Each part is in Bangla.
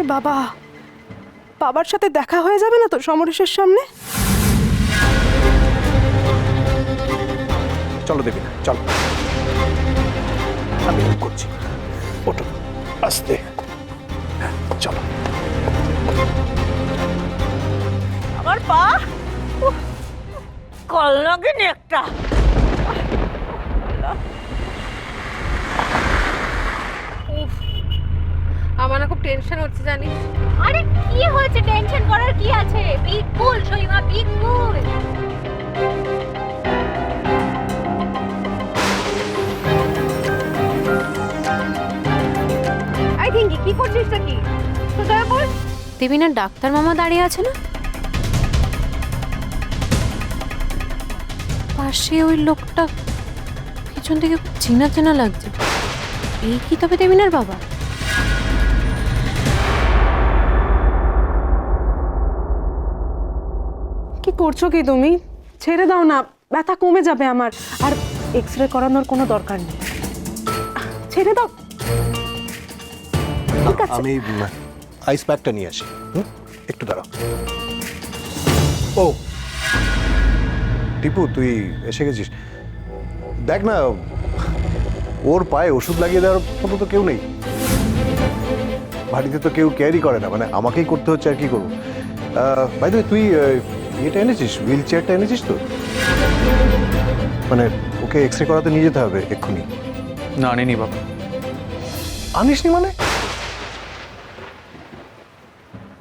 বাবা, বাবার সাথে দেখা হয়ে যাবে না তো সমরেশের সামনে? চলো দেবী না, চলো, আমি হেল্প করছি। ওঠো আস্তে, হ্যাঁ, চলো। আমার পা কল লাগেনি একটা। আমার না খুব টেনশন হচ্ছে জানিস। আরে কি হয়েছে? টেনশন করার কি আছে? বিগ কুল সইমা, বিগ কুল। আই থিঙ্ক কি করছিস কি? সোজা বল। দেবিনার ডাক্তার মামা দাঁড়িয়ে আছে না? পাশে ওই লোকটা পিছন থেকে খুব চেনা চেনা লাগছে। এই কি তবে দেবিনার বাবা? কি করছো কি তুমি? ছেড়ে দাও না, ব্যথা কমে যাবে আমার। আর এক্সরে করানোর কোনো দরকার নেই, ছেড়ে দাও। ঠিক আছে, আমি আইস প্যাকটা নিয়ে আসি। একটু দাঁড়াও। ও টিপু, তুই এসে গেছিস। দেখ না, ওর পায়ে ওষুধ লাগিয়ে দেওয়ার মতো তো কেউ নেই। বাড়িতে তো কেউ ক্যারি করে না, মানে আমাকেই করতে হচ্ছে। আর কি করবো? ভাই তুই এটা এনেছিস, হুইল চেয়ারটা এনেছিস তো? মানে ওকে এক্সরে করাতে নিয়ে যেতে হবে এক্ষুনি। না, আনিনি বাবা। আনিসনি মানে?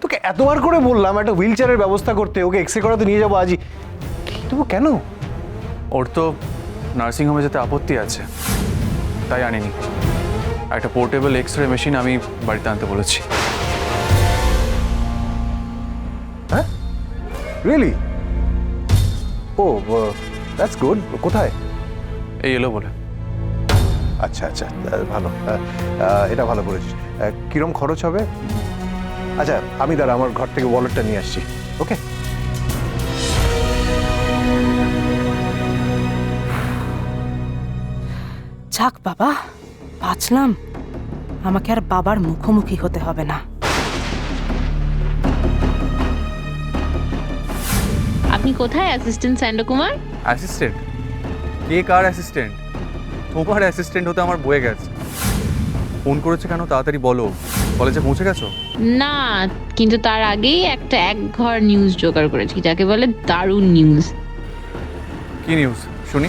তোকে এতবার করে বললাম একটা হুইল চেয়ারের ব্যবস্থা করতে, ওকে এক্সরে করাতে নিয়ে যাবো আজই। তবু কেন? ওর তো নার্সিংহোমে যেতে আপত্তি আছে, তাই আনিনি। একটা পোর্টেবল এক্সরে মেশিন আমি বাড়িতে আনতে বলেছি। হ্যাঁ, রিয়েলি? O, that's good. কোথায়? এই এলো বলে। আচ্ছা আচ্ছা, ভালো। এটা ভালো করেছিস। কিরম খরচ হবে? আচ্ছা, আমি আমার ঘর থেকে ওয়ালেটটা নিয়ে আসছি। ওকে। যাক বাবা, বাঁচলাম। আমাকে আর বাবার মুখোমুখি হতে হবে না। আপনি কোথায় অ্যাসিস্ট্যান্ট স্যান্ডকুমার? অ্যাসিস্ট্যান্ট? কে কার অ্যাসিস্ট্যান্ট? তোমার অ্যাসিস্ট্যান্ট হতে আমার বয়ে গেছে। ফোন করেছে কেন? তাড়াতাড়ি বলো। কলেজে পৌঁছে গেছো? না, কিন্তু তার আগেই একটা একঘর নিউজ জোগাড় করেছি, যাকে বলে দারুণ নিউজ। কি নিউজ শুনি?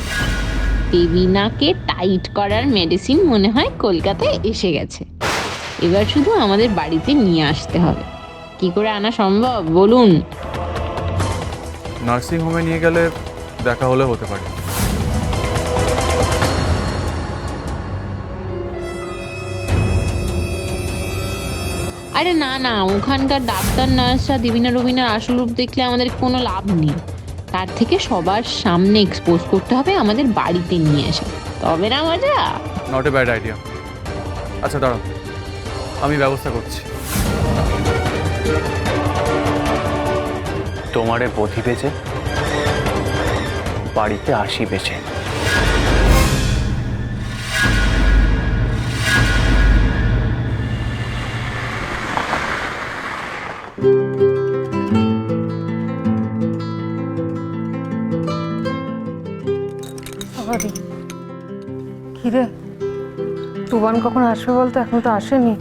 দেবিনাকে টাইট করার মেডিসিন মনে হয় কলকাতায় এসে গেছে। এবার শুধু আমাদের বাড়িতে নিয়ে আসতে হবে। কি করে আনা সম্ভব বলুন? নার্সিংহোমে নিয়ে গেলে দেখা হলে হতে পারে। আরে না না, ওখানকার ডাক্তার নার্সরা দেবিনা রবিনার আসল রূপ দেখলে আমাদের কোনো লাভ নেই। তার থেকে সবার সামনে এক্সপোজ করতে হবে, আমাদের বাড়িতে নিয়ে এসে, তবে না মজা। Not a bad idea. আচ্ছা দাঁড়াও, আমি ব্যবস্থা করছি। তোমারে বধি বেজে বাড়িতে আসি বেছে। কিরে, তুবান কখন আসবে বলতো? এখন তো আসেনি।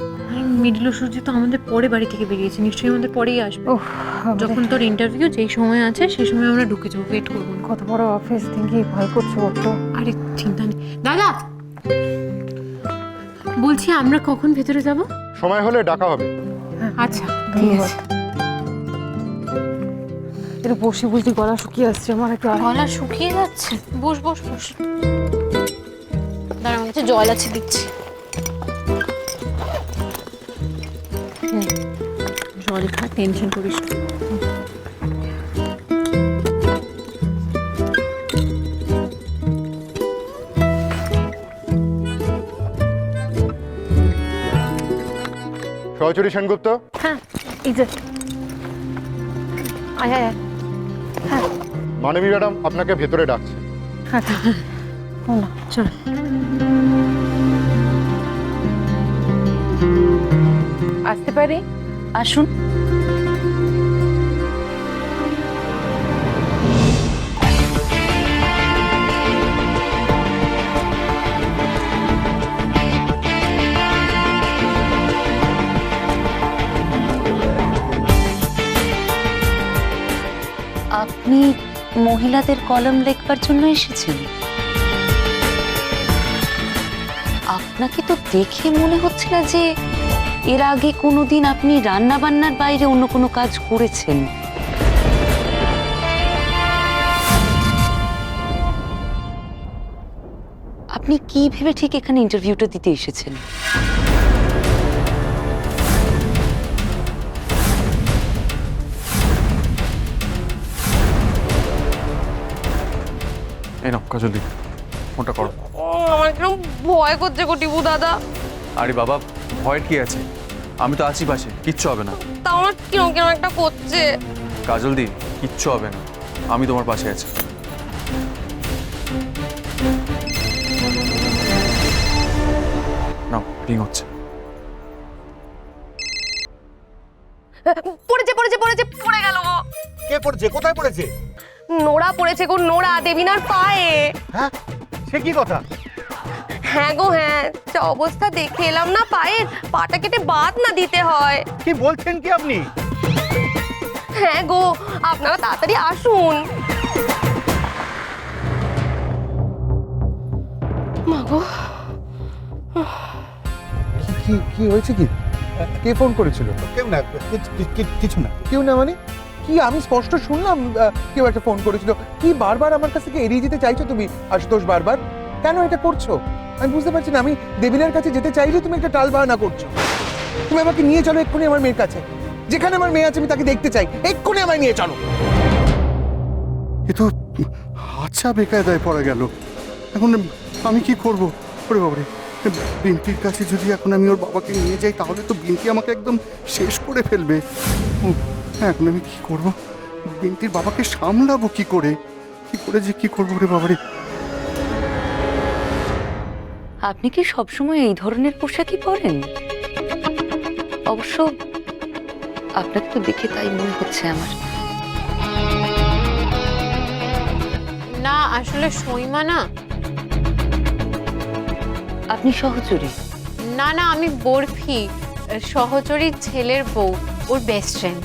মিডল সূর্য তো আমাদের পরে বাড়ি থেকে বেরিয়েছে, নিশ্চয়ই আমাদের পরেই আসবে। ওহ, যখন তোর ইন্টারভিউ যেই সময় আছে সেই সময় আমরা ঢুকে যাবো, ওয়েট করবো না। কত বড় অফিস, দেখি ভয় করছে বড্ড। আরে চিন্তা নেই দাদা, বলছি আমরা কখন ভেতরে যাব? সময় হলে ডাকা হবে। আচ্ছা ঠিক আছে। এটা বসি বুঝি গলা শুকিয়ে আসছে আমার একটু। গলা শুকিয়ে যাচ্ছে? বস বস বস। দাঁড়া, আমার কাছে জল আছে, দিচ্ছি। জল খা, টেনশন করিস না। সহচরী সেনগুপ্ত, হ্যাঁ, এই যে আয় আয় আয়। হ্যাঁ মানবী ম্যাডাম আপনাকে ভেতরে ডাকছে। আচ্ছা, না চল। আসতে পারি? আসুন। আপনি মহিলাদের কলাম লিখবার জন্য এসেছেন? আপনাকে তো দেখে মনে হচ্ছে না যে এর আগে কোনোদিন আপনি রান্না বান্নার বাইরে অন্য কোনো কাজ করেছেন। আপনি কি ভেবে ঠিক এখানে ইন্টারভিউটা দিতে এসেছেন? এই নাও কাজলি, ফোনটা করো। আমার কিরকম ভয় করছে গো টিপু দাদা। আরে বাবা, ভয়ের কি আছে? আমি তো আছি পাশে, কিচ্ছু হবে না। তা আমার কিরম কিরম একটা করছে। কাজল দি, কিচ্ছু হবে না, আমি তোমার পাশে আছি। নাও, রিং হচ্ছে। পড়েছে পড়েছে পড়েছে পড়ে গেল গো। কে পড়েছে? কোথায় পড়েছে? নোরা পড়েছে গো, নোরা দেবিনার পায়ে। হ্যাঁ, সে কি কথা? হ্যাঁ গো হ্যাঁ, যা অবস্থা দেখে এলাম না পায়ের, পাটা কেটে বাদ না দিতে হয়। কি বলছেন কি আপনি? হ্যাঁ গো, আপনারা তাড়াতাড়ি আসুন। মা গো, কি কি হয়েছে? কি কে ফোন করেছিল? কেউ না, কিছু না। কেউ না মানে কি? আমি স্পষ্ট শুনলাম কেউ একটা ফোন করেছিল। কি বারবার আমার কাছ থেকে এড়িয়ে যেতে চাইছো তুমি আশুতোষ? বারবার কেন এটা করছো আমি বুঝতে পারছি না। আমি দেবিনার কাছে যেতে চাইলে তুমি একটা টাল বাহানা করছো। তুমি আমাকে নিয়ে চলো এক্ষুনি আমার মেয়ের কাছে। যেখানে আমার মেয়ে আছে আমি তাকে দেখতে চাই, এক্ষুনি আমায় নিয়ে চলো। এ তো আচ্ছা বেকায়দায় পড়া গেল। এখন আমি কি করব? ওরে বাবারে, বিন্তির কাছে যদি এখন আমি ওর বাবাকে নিয়ে যাই তাহলে তো বিন্তি আমাকে একদম শেষ করে ফেলবে। এখন আমি কি করব? বিন্তির বাবাকে সামলাবো কি করে? যে কি করবো রে বাবারে? আপনি কি সবসময় এই ধরনের পোশাকই পরেন? অবশ্য আপনাকে তো দেখে তাই মনে হচ্ছে আমার। না আসলে সইমা না। আপনি সহচরী? না না, আমি বরফি, সহচরীর ছেলের বউ, ওর বেস্ট ফ্রেন্ড।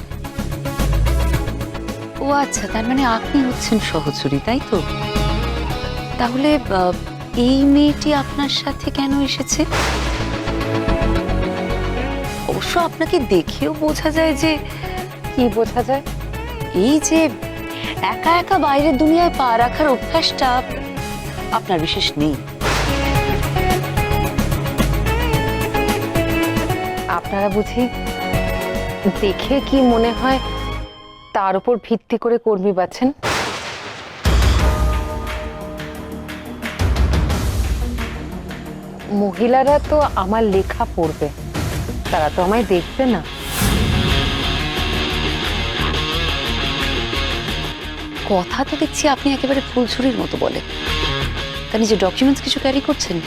ও আচ্ছা, তার মানে আপনি হচ্ছেন সহচরী, তাই তো? তাহলে এই মেয়েটি আপনার সাথে কেন এসেছে? অবশ্য আপনাকে দেখেও বোঝা যায় যে... কি বোঝা যায়? এই যে একা একা বাইরের দুনিয়ায় পা রাখার অভ্যাসটা আপনার বিশেষ নেই। আপনারা বুঝি দেখে কি মনে হয় তার উপর ভিত্তি করে কর্মী বাছেন? মহিলারা তো আমার লেখা পড়বে, তারা তো আমায় দেখবে না। কথা তো দেখছি আপনি একেবারে ফুলঝুরির মতো বলে। তা নিজে ডকুমেন্টস কিছু ক্যারি করছেন?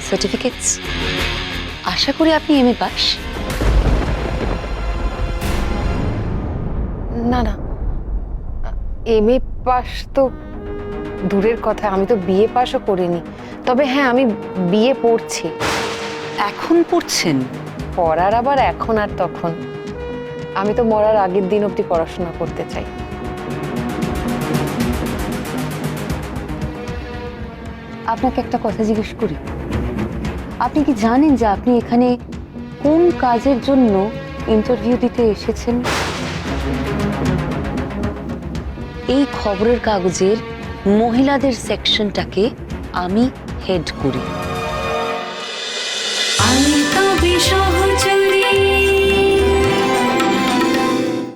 সার্টিফিকেটস? আশা করি আপনি এমএ পাস। না না, এমএ পাস তো দূরের কথা, আমি তো বিএ পাসও করিনি। তবে হ্যাঁ, আমি বিএ পড়ছি। এখন পড়ছেন? পড়ার আবার এখন আর তখন। আমি তো মরার আগের দিন অবধি পড়াশোনা করতে চাই। আপনাকে একটা কথা জিজ্ঞেস করি। আপনি কি জানেন যে আপনি এখানে কোন কাজের জন্য ইন্টারভিউ দিতে এসেছেন? এই খবরের কাগজের মহিলাদের সেকশনটাকে আমি হেড করি। আমি তবে সহচরী।